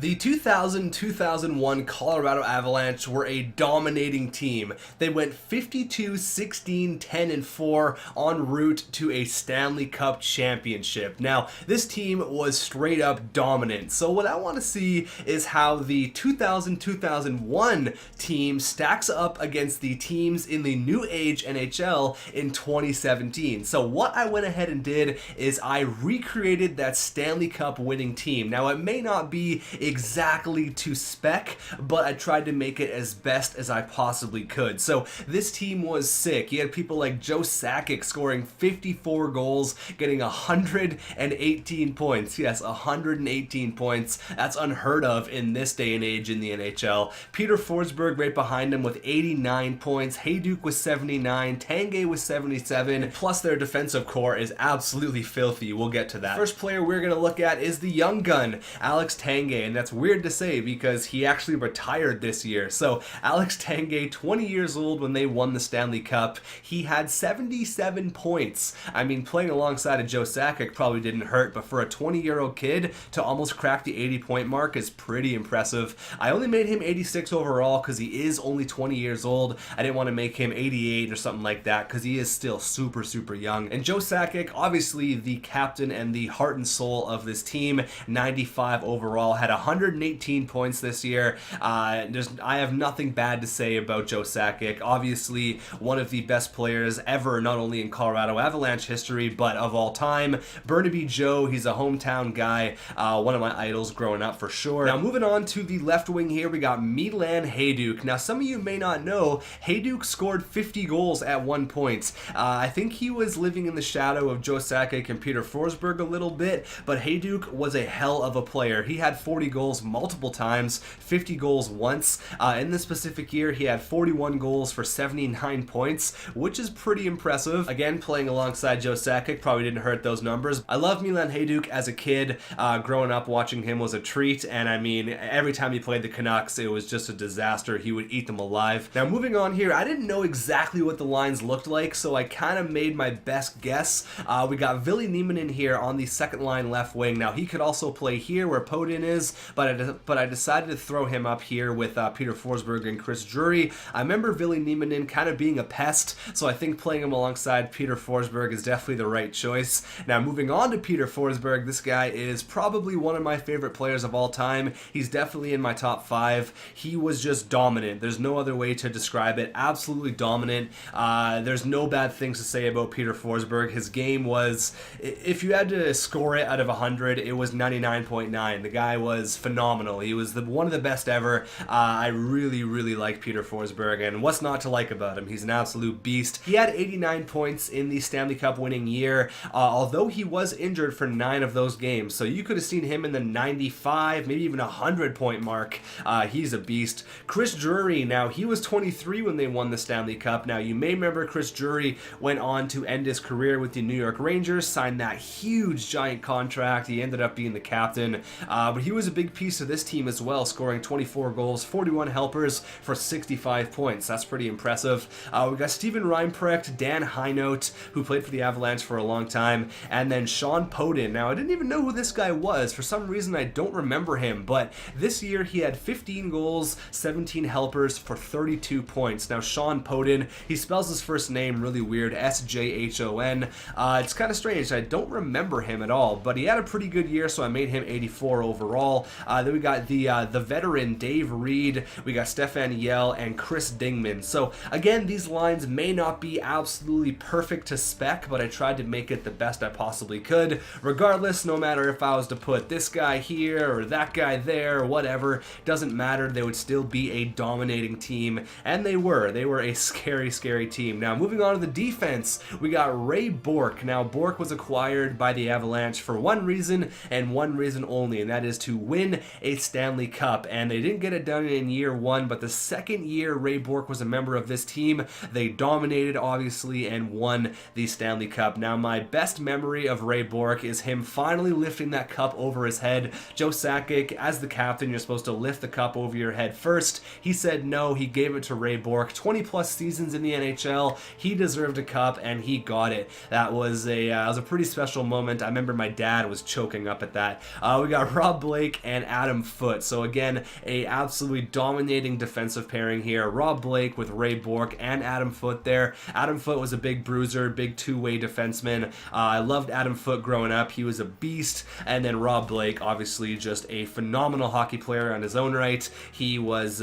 The 2000-2001 Colorado Avalanche were a dominating team. They went 52-16-10-4 en route to a Stanley Cup championship. Now, this team was straight up dominant. So what I want to see is how the 2000-2001 team stacks up against the teams in the new age NHL in 2017. So what I went ahead and did is I recreated that Stanley Cup winning team. Now, it may not be exactly to spec, but I tried to make it as best as I possibly could. So this team was sick. You had people like Joe Sakic scoring 54 goals, getting 118 points. Yes, 118 points. That's unheard of in this day and age in the NHL. Peter Forsberg right behind him with 89 points. Hejduk with 79. Tanguay with 77. Plus their defensive core is absolutely filthy. We'll get to that. First player we're going to look at is the young gun, Alex Tanguay. And that's weird to say because he actually retired this year. So Alex Tanguay, 20 years old when they won the Stanley Cup. He had 77 points. I mean, playing alongside of Joe Sakic probably didn't hurt, but for a 20-year-old kid to almost crack the 80-point mark is pretty impressive. I only made him 86 overall because he is only 20 years old. I didn't want to make him 88 or something like that because he is still super, super young. And Joe Sakic, obviously the captain and the heart and soul of this team, 95 overall, had 118 points this year. I have nothing bad to say about Joe Sakic. Obviously, one of the best players ever, not only in Colorado Avalanche history, but of all time. Burnaby Joe, he's a hometown guy, one of my idols growing up for sure. Now, moving on to the left wing here, we got Milan Hejduk. Now, some of you may not know, Hejduk scored 50 goals at one point. I think he was living in the shadow of Joe Sakic and Peter Forsberg a little bit, but Hejduk was a hell of a player. He had 40 goals multiple times, 50 goals once. In this specific year, he had 41 goals for 79 points, which is pretty impressive. Again, playing alongside Joe Sakic probably didn't hurt those numbers. I love Milan Hejduk as a kid. Growing up, watching him was a treat, and I mean, every time he played the Canucks, it was just a disaster. He would eat them alive. Now, moving on here, I didn't know exactly what the lines looked like, so I kind of made my best guess. We got Ville Nieminen here on the second line left wing. Now, he could also play here where Podin is, but I decided to throw him up here with Peter Forsberg and Chris Drury. I remember Ville Nieminen kind of being a pest, so I think playing him alongside Peter Forsberg is definitely the right choice. Now, moving on to Peter Forsberg, this guy is probably one of my favorite players of all time. He's definitely in my top 5. He was just dominant. There's no other way to describe it. Absolutely dominant. There's no bad things to say about Peter Forsberg. His game was, if you had to score it out of 100, it was 99.9. The guy was phenomenal. He was one of the best ever. I really, really like Peter Forsberg, and what's not to like about him? He's an absolute beast. He had 89 points in the Stanley Cup winning year, although he was injured for 9 of those games, so you could have seen him in the 95, maybe even 100-point mark. He's a beast. Chris Drury, now, he was 23 when they won the Stanley Cup. Now, you may remember Chris Drury went on to end his career with the New York Rangers, signed that huge, giant contract. He ended up being the captain, but he was a big piece of this team as well, scoring 24 goals, 41 helpers for 65 points. That's pretty impressive. We got Steven Reinprecht, Dan Heinold, who played for the Avalanche for a long time, and then Sean Podin. Now, I didn't even know who this guy was. For some reason, I don't remember him, but this year he had 15 goals, 17 helpers for 32 points. Now, Sean Podin, he spells his first name really weird, S-J-H-O-N. It's kind of strange. I don't remember him at all, but he had a pretty good year, so I made him 84 overall. Then we got the veteran Dave Reed, we got Stefan Yell, and Chris Dingman. So again, these lines may not be absolutely perfect to spec, but I tried to make it the best I possibly could. Regardless, no matter if I was to put this guy here or that guy there or whatever, doesn't matter, they would still be a dominating team, and they were a scary, scary team. Now, moving on to the defense, we got Ray Bourque. Now, Bourque was acquired by the Avalanche for one reason and one reason only, and that is to win a Stanley Cup, and they didn't get it done in year 1, but the second year Ray Bourque was a member of this team, they dominated, obviously, and won the Stanley Cup. Now, my best memory of Ray Bourque is him finally lifting that cup over his head. Joe Sakic, as the captain, you're supposed to lift the cup over your head first. He said no, he gave it to Ray Bourque. 20 plus seasons in the NHL, he deserved a cup, and he got it. That was a pretty special moment. I remember my dad was choking up at that. We got Rob Blake and Adam Foote. So again, a absolutely dominating defensive pairing here. Rob Blake with Ray Bourque and Adam Foote there. Adam Foote was a big bruiser, big two-way defenseman. I loved Adam Foote growing up. He was a beast. And then Rob Blake, obviously just a phenomenal hockey player on his own right. He was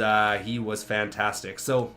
fantastic. So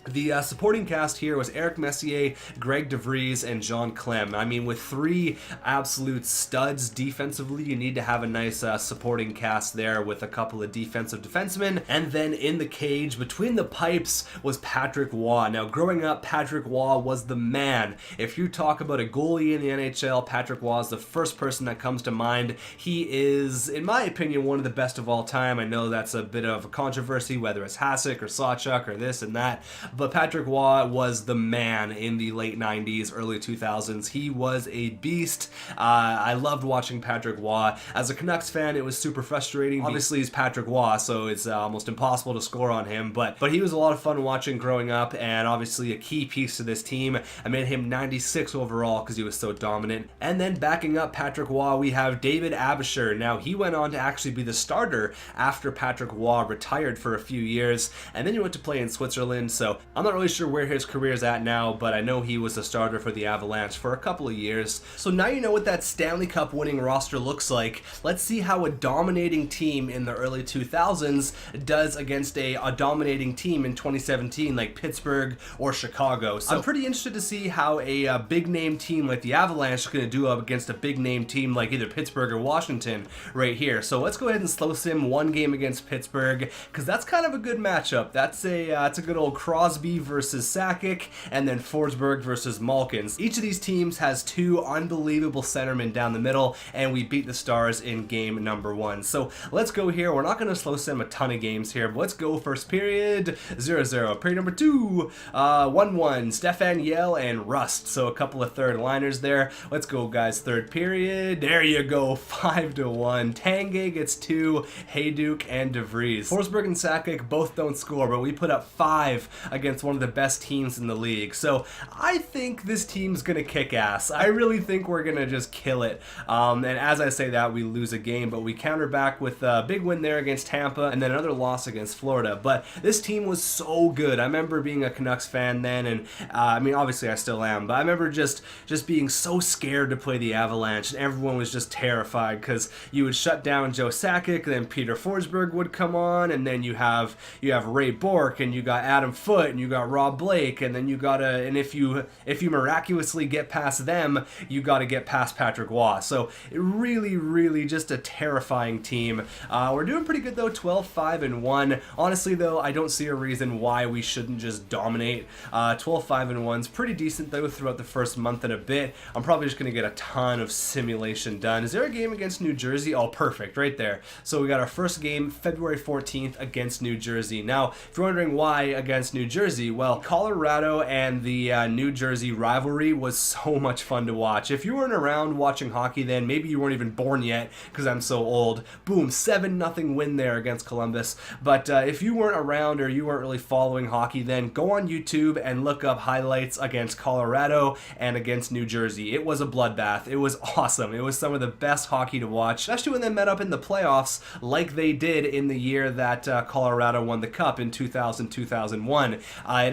the supporting cast here was Eric Messier, Greg DeVries, and John Clem. I mean, with three absolute studs defensively, you need to have a nice supporting cast there with a couple of defensive defensemen. And then in the cage, between the pipes, was Patrick Waugh. Now, growing up, Patrick Waugh was the man. If you talk about a goalie in the NHL, Patrick Waugh is the first person that comes to mind. He is, in my opinion, one of the best of all time. I know that's a bit of a controversy, whether it's Hasek or Sawchuk or this and that. But Patrick Waugh was the man in the late 90s, early 2000s. He was a beast. I loved watching Patrick Waugh. As a Canucks fan, it was super frustrating. Obviously, he's Patrick Waugh, so it's almost impossible to score on him. But he was a lot of fun watching growing up, and obviously a key piece to this team. I made him 96 overall because he was so dominant. And then backing up Patrick Waugh, we have David Abisher. Now, he went on to actually be the starter after Patrick Waugh retired for a few years, and then he went to play in Switzerland. So I'm not really sure where his career is at now, but I know he was a starter for the Avalanche for a couple of years. So now you know what that Stanley Cup winning roster looks like. Let's see how a dominating team in the early 2000s does against a dominating team in 2017 like Pittsburgh or Chicago. So I'm pretty interested to see how a big name team like the Avalanche is going to do up against a big name team like either Pittsburgh or Washington right here. So let's go ahead and slow sim one game against Pittsburgh, because that's kind of a good matchup. That's it's a good old Crosby versus Sakic, and then Forsberg versus Malkins. Each of these teams has two unbelievable centermen down the middle, and we beat the Stars in game number 1. So let's go here. We're not going to slow sim a ton of games here, but let's go first period, 0-0. Period number 2, 1-1. Stefan Yell and Rust. So a couple of third liners there. Let's go, guys. Third period. There you go. 5-1. Tanguay gets 2. Hayduk and DeVries. Forsberg and Sakic both don't score, but we put up 5 against one of the best teams in the league. So I think this team's gonna kick ass. I really think we're gonna just kill it. And as I say that, we lose a game, but we counter back with a big win there against Tampa, and then another loss against Florida. But this team was so good. I remember being a Canucks fan then, and I mean, obviously I still am, but I remember just being so scared to play the Avalanche, and everyone was just terrified because you would shut down Joe Sakic, then Peter Forsberg would come on, and then you have Ray Bourque, and you got Adam Foote, and you got Rob Blake, and then you gotta, and if you miraculously get past them, you gotta get past Patrick Waugh. So really just a terrifying team. We're doing pretty good though, 12-5-1. Honestly though, I don't see a reason why we shouldn't just dominate. 12-5-1's pretty decent though throughout the first month and a bit. I'm probably just gonna get a ton of simulation done. Is there a game against New Jersey? Oh, perfect, right there. So we got our first game February 14th against New Jersey. Now, if you're wondering why against New Jersey, well, Colorado and the New Jersey rivalry was so much fun to watch. If you weren't around watching hockey then, maybe you weren't even born yet because I'm so old. Boom, 7-0 win there against Columbus. But if you weren't around or you weren't really following hockey then, go on YouTube and look up highlights against Colorado and against New Jersey. It was a bloodbath. It was awesome. It was some of the best hockey to watch, especially when they met up in the playoffs like they did in the year that Colorado won the Cup in 2000-2001. It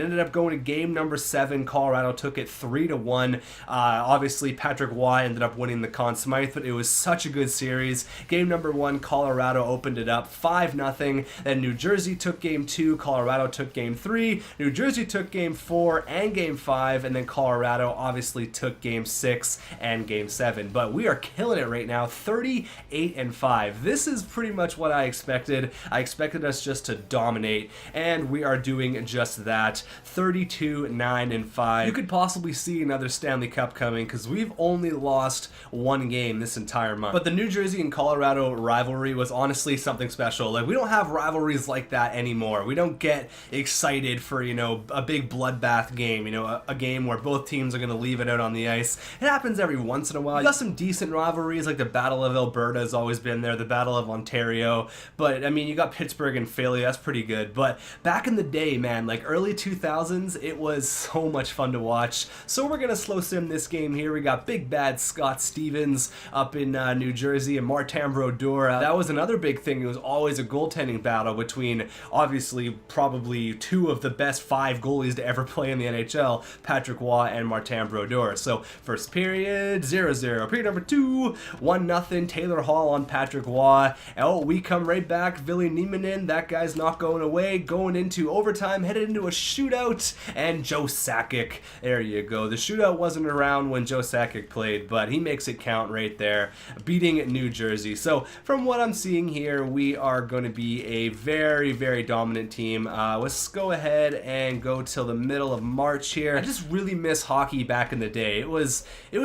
ended up going to game number 7. Colorado took it 3-1. Obviously, Patrick Waugh ended up winning the Conn Smythe, but it was such a good series. Game number 1, Colorado opened it up 5-0. Then New Jersey took game 2. Colorado took game 3. New Jersey took game 4 and game 5. And then Colorado obviously took game 6 and game 7. But we are killing it right now, 38-5. This is pretty much what I expected. I expected us just to dominate, and we are doing just that. 32-9-5. You could possibly see another Stanley Cup coming because we've only lost one game this entire month. But the New Jersey and Colorado rivalry was honestly something special. Like, we don't have rivalries like that anymore. We don't get excited for, you know, a big bloodbath game, you know, a game where both teams are going to leave it out on the ice. It happens every once in a while. You got some decent rivalries, like the Battle of Alberta has always been there, the Battle of Ontario, but I mean, you got Pittsburgh and Philly, that's pretty good. But back in the day, man, like early 2000s, it was so much fun to watch. So we're going to slow sim this game here. We got big bad Scott Stevens up in New Jersey and Martin Brodeur. That was another big thing. It was always a goaltending battle between, obviously, probably two of the best 5 goalies to ever play in the NHL, Patrick Roy and Martin Brodeur. So first period, 0-0. Period number 2, 1-0. Taylor Hall on Patrick Roy. Oh, we come right back. Ville Nieminen, that guy's not going away. Going into overtime, headed into a shootout, and Joe Sakic. There you go. The shootout wasn't around when Joe Sakic played, but he makes it count right there, beating New Jersey. So from what I'm seeing here, we are going to be a very, very dominant team. Let's go ahead and go till the middle of March here. I just really miss hockey back in the day. It was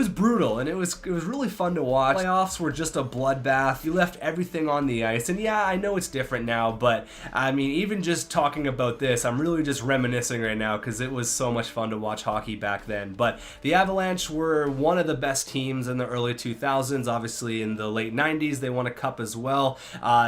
brutal, and it was really fun to watch. Playoffs were just a bloodbath. You left everything on the ice, and yeah, I know it's different now, but I mean, even just talking about this, I'm really just reminiscing right now because it was so much fun to watch hockey back then. But the Avalanche were one of the best teams in the early 2000s. Obviously, in the late 90s, they won a cup as well.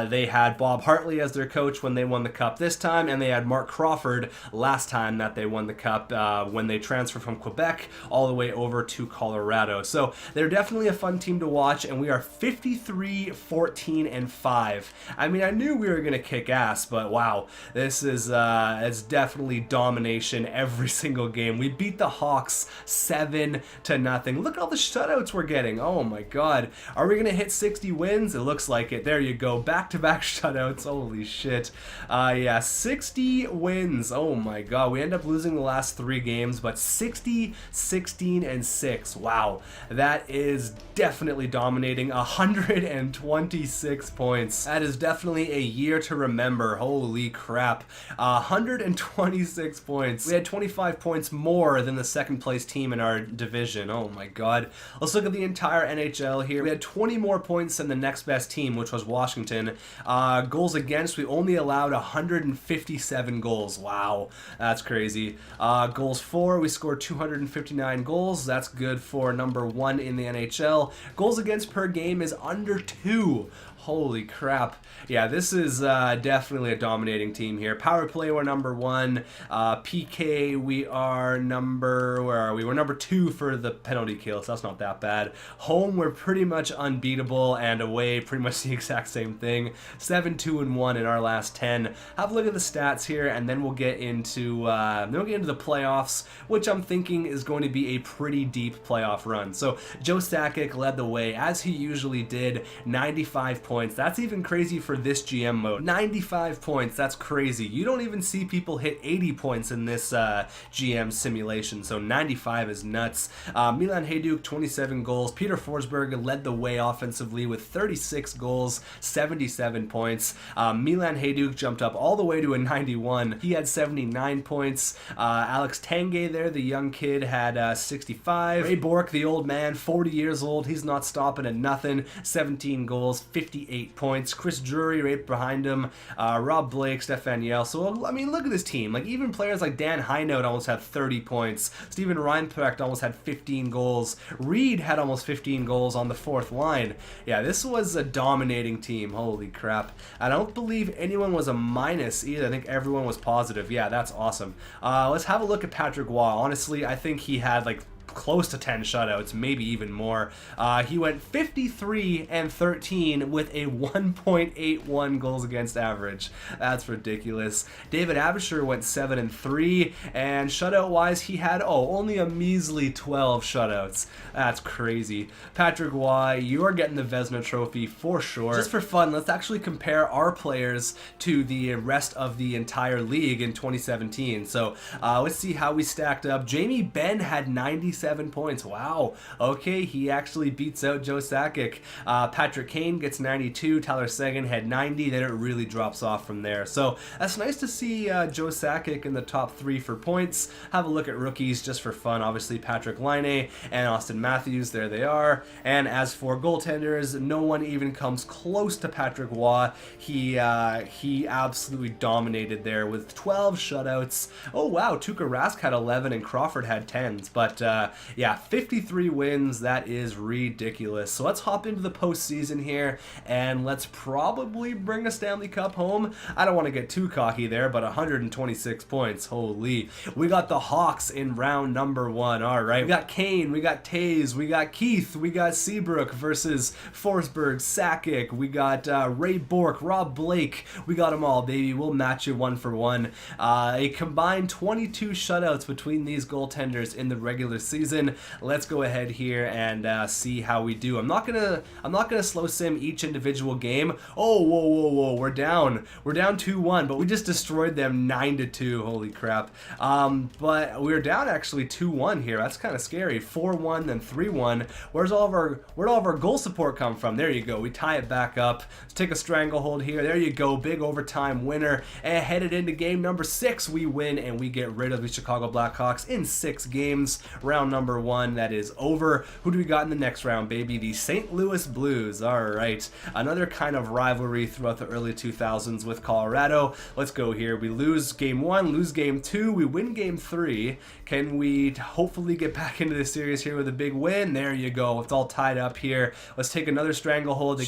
They had Bob Hartley as their coach when they won the cup this time, and they had Mark Crawford last time that they won the cup when they transferred from Quebec all the way over to Colorado. So they're definitely a fun team to watch, and we are 53-14-5. I mean, I knew we were going to kick ass, but wow, this is it's definitely domination every single game. We beat the Hawks 7-0. Look at all the shutouts we're getting. Oh my god. Are we going to hit 60 wins? It looks like it. There you go. Back-to-back shutouts. Holy shit. Yeah, 60 wins. Oh my god. We end up losing the last 3 games, but 60, 16, and 6. Wow. That is definitely dominating. 126 points. That is definitely a year to remember. Holy crap. 126 points. We had 25 points more than the second place team in our division. Oh my god. Let's look at the entire NHL here. We had 20 more points than the next best team, which was Washington. Goals against, we only allowed 157 goals. Wow, that's crazy. Goals for, we scored 259 goals. That's good for number 1 in the NHL. Goals against per game is under 2. Holy crap. Yeah, this is definitely a dominating team here. Power play, we're number 1. PK, we are number, where are we? We're number 2 for the penalty kill, so that's not that bad. Home, we're pretty much unbeatable, and away, pretty much the exact same thing. 7-2-1 in our last 10. Have a look at the stats here, and then we'll get into the playoffs, which I'm thinking is going to be a pretty deep playoff run. So Joe Sakic led the way, as he usually did, 95 points. That's even crazy for this GM mode. 95 points, that's crazy. You don't even see people hit 80 points in this GM simulation, so 95 is nuts. Milan Hajduk, 27 goals. Peter Forsberg led the way offensively with 36 goals, 77 points. Milan Hajduk jumped up all the way to a 91. He had 79 points. Alex Tanguay there, the young kid, had 65. Ray Bourque, the old man, 40 years old. He's not stopping at nothing. 17 goals, 58 points. Chris Drury right behind him. Rob Blake, Stefan Yell. So, I mean, look at this team. Like, even players like Dan Heinold almost had 30 points. Steven Reinprecht almost had 15 goals. Reed had almost 15 goals on the 4th line. Yeah, this was a dominating team. Holy crap. I don't believe anyone was a minus either. I think everyone was positive. Yeah, that's awesome. Let's have a look at Patrick Roy. Honestly, I think he had, like, close to 10 shutouts, maybe even more. He went 53-13 with a 1.81 goals against average. That's ridiculous. David Abisher went 7-3, and shutout wise he had only a measly 12 shutouts. That's crazy. Patrick Roy, you're getting the Vezina trophy for sure. Just for fun, let's actually compare our players to the rest of the entire league in 2017. So let's see how we stacked up. Jamie Benn had 97 points. Wow. Okay, he actually beats out Joe Sakic. Patrick Kane gets 92. Tyler Seguin had 90. Then it really drops off from there. So that's nice to see Joe Sakic in the top 3 for points. Have a look at rookies just for fun. Obviously, Patrick Laine and Austin Matthews. There they are. And as for goaltenders, no one even comes close to Patrick Roy. He absolutely dominated there with 12 shutouts. Oh wow, Tuukka Rask had 11 and Crawford had 10s. But yeah, 53 wins. That is ridiculous. So let's hop into the postseason here, and let's probably bring a Stanley Cup home. I don't want to get too cocky there, but 126 points. Holy. We got the Hawks in round number 1. All right. We got Kane. We got Taves. We got Keith. We got Seabrook versus Forsberg, Sakic. We got Ray Bourque, Rob Blake. We got them all, baby. We'll match you 1 for 1. A combined 22 shutouts between these goaltenders in the regular season. Let's go ahead here and see how we do. I'm not gonna slow sim each individual game. Oh, whoa. We're down 2-1, but we just destroyed them 9-2. Holy crap. But we're down actually 2-1 here. That's kind of scary. 4-1, then 3-1. Where'd all of our goal support come from? There you go. We tie it back up. Let's take a stranglehold here. There you go. Big overtime winner. And headed into game number 6, we win and we get rid of the Chicago Blackhawks in 6 games. Round number 1, that is over. Who do we got in the next round, baby? The St. Louis Blues. All right. Another kind of rivalry throughout the early 2000s with Colorado. Let's go here. We lose game 1, lose game 2, we win game 3. Can we hopefully get back into this series here with a big win? There you go. It's all tied up here. Let's take another stranglehold.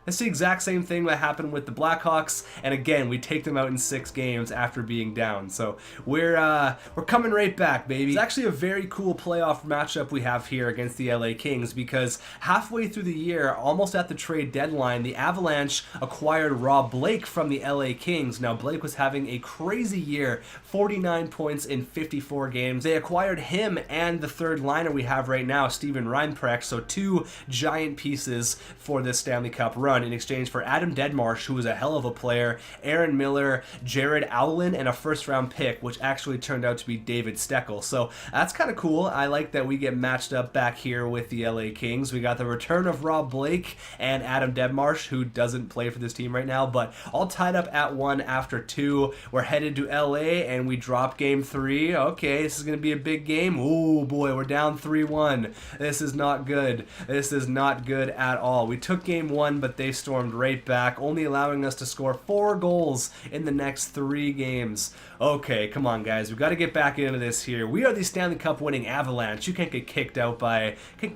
It's the exact same thing that happened with the Blackhawks, and again, we take them out in 6 games after being down. So we're coming right back, baby. It's actually a very cool playoff matchup we have here against the LA Kings, because halfway through the year, almost at the trade deadline, the Avalanche acquired Rob Blake from the LA Kings. Now, Blake was having a crazy year, 49 points in 54 games. They acquired him and the third liner we have right now, Steven Reinprecht, so 2 giant pieces for this Stanley Cup run, in exchange for Adam Deadmarsh, who was a hell of a player, Aaron Miller, Jared Owlin, and a first-round pick, which actually turned out to be David Steckel. So that's kind of cool. I like that we get matched up back here with the LA Kings. We got the return of Rob Blake and Adam Deadmarsh, who doesn't play for this team right now, but all tied up at 1 after 2. We're headed to LA, and we drop game 3. Okay, this is going to be a big game. Oh boy, we're down 3-1. This is not good. This is not good at all. We took game 1, but they stormed right back, only allowing us to score 4 goals in the next 3 games. Okay, come on, guys. We've got to get back into this here. We are the Stanley Cup winning Avalanche. You can't get kicked out by... who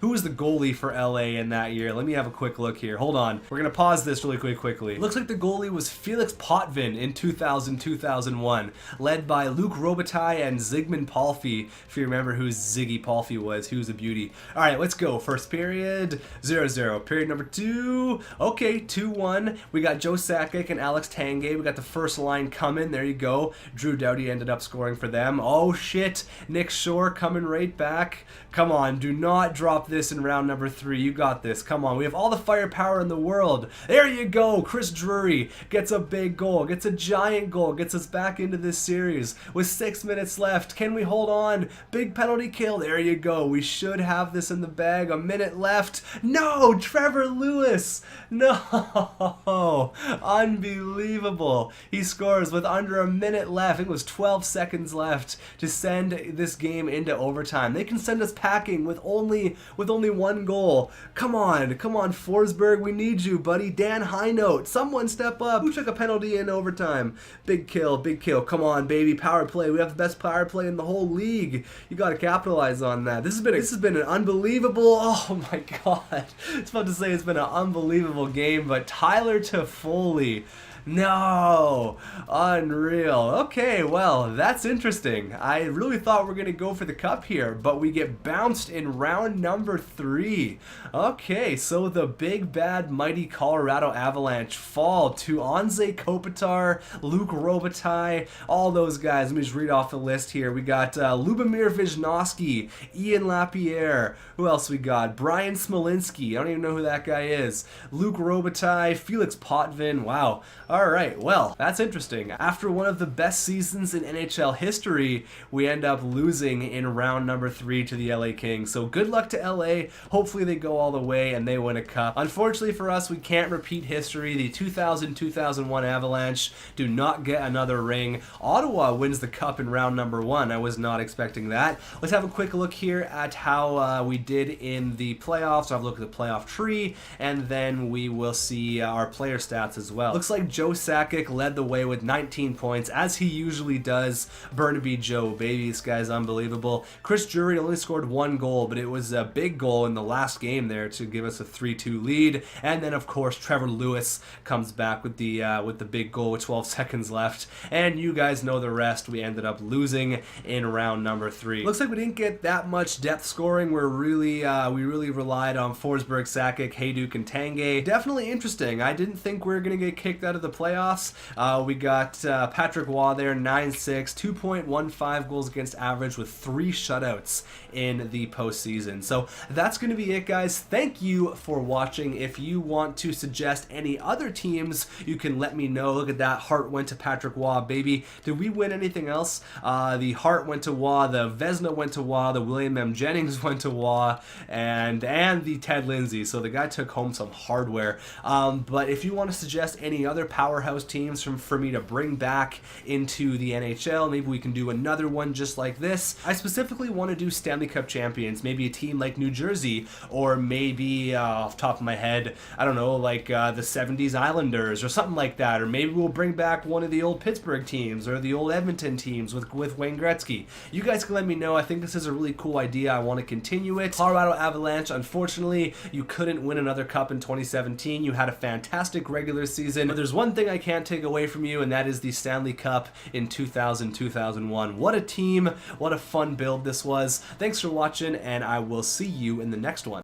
was the goalie for LA in that year? Let me have a quick look here. Hold on. We're going to pause this really quickly. Looks like the goalie was Felix Potvin in 2000-2001, led by Luc Robitaille and Zygmunt Palffy. If you remember who Ziggy Palffy was, he was a beauty. All right, let's go. First period, 0-0. Period number 2, okay, 2-1. We got Joe Sakic and Alex Tanguay. We got the first line coming. There you go. Drew Doughty ended up scoring for them. Oh, shit. Nick Shore coming right back. Come on, do not drop this in round number 3. You got this. Come on, we have all the firepower in the world. There you go. Chris Drury gets a big goal, gets a giant goal, gets us back into this series with 6 minutes left. Can we hold on? Big penalty kill. There you go. We should have this in the bag. A minute left. No, Trevor Lewis. No. Unbelievable. He scores with under a minute left. It was 12 seconds left to send this game into overtime. They can send us packing with only 1 goal. Come on, Forsberg, we need you, buddy. Dan Highnote, someone step up. Who took a penalty in overtime? Big kill. Come on, baby. Power play. We have the best power play in the whole league. You got to capitalize on that. This has been an unbelievable. Oh my God. It's about to say it's been an unbelievable game, but Tyler Toffoli. No, unreal. Okay, well, that's interesting. I really thought we were going to go for the cup here, but we get bounced in round number 3. Okay, so the big bad mighty Colorado Avalanche fall to Anze Kopitar, Luc Robitaille, all those guys. Let me just read off the list here. We got Lubomir Vyzhnovsky, Ian Lapierre. Who else we got? Brian Smolinski. I don't even know who that guy is. Luc Robitaille, Felix Potvin. Wow. All right, well, that's interesting. After one of the best seasons in NHL history, we end up losing in round number 3 to the LA Kings. So good luck to LA. Hopefully they go all the way and they win a cup. Unfortunately for us, we can't repeat history. The 2000-2001 Avalanche do not get another ring. Ottawa wins the cup in round number 1. I was not expecting that. Let's have a quick look here at how we did in the playoffs. I'll have a look at the playoff tree, and then we will see our player stats as well. Looks like Joe Sakic led the way with 19 points, as he usually does. Burnaby Joe, baby, this guy's unbelievable. Chris Drury only scored 1 goal, but it was a big goal in the last game there to give us a 3-2 lead. And then, of course, Trevor Lewis comes back with the big goal with 12 seconds left. And you guys know the rest. We ended up losing in round number 3. Looks like we didn't get that much depth scoring. We really relied on Forsberg, Sakic, Hayduk, and Tanguay. Definitely interesting. I didn't think we were going to get kicked out of the playoffs. We got Patrick Waugh there, 9-6, 2.15 goals against average with 3 shutouts in the postseason. So that's going to be it, guys. Thank you for watching. If you want to suggest any other teams, you can let me know. Look at that. Hart went to Patrick Waugh, baby. Did we win anything else? The Hart went to Waugh, the Vezina went to Waugh, the William M. Jennings went to Waugh, and the Ted Lindsay. So the guy took home some hardware. But if you want to suggest any other powerhouse teams for me to bring back into the NHL, maybe we can do another one just like this. I specifically want to do Stanley Cup champions, maybe a team like New Jersey, or maybe off the top of my head, I don't know, like the 70s Islanders or something like that, or maybe we'll bring back one of the old Pittsburgh teams or the old Edmonton teams with Wayne Gretzky. You guys can let me know. I think this is a really cool idea. I want to continue it. Colorado Avalanche, unfortunately, you couldn't win another cup in 2017. You had a fantastic regular season, but there's one thing I can't take away from you, and that is the Stanley Cup in 2000-2001. What a team, what a fun build this was. Thanks for watching, and I will see you in the next one.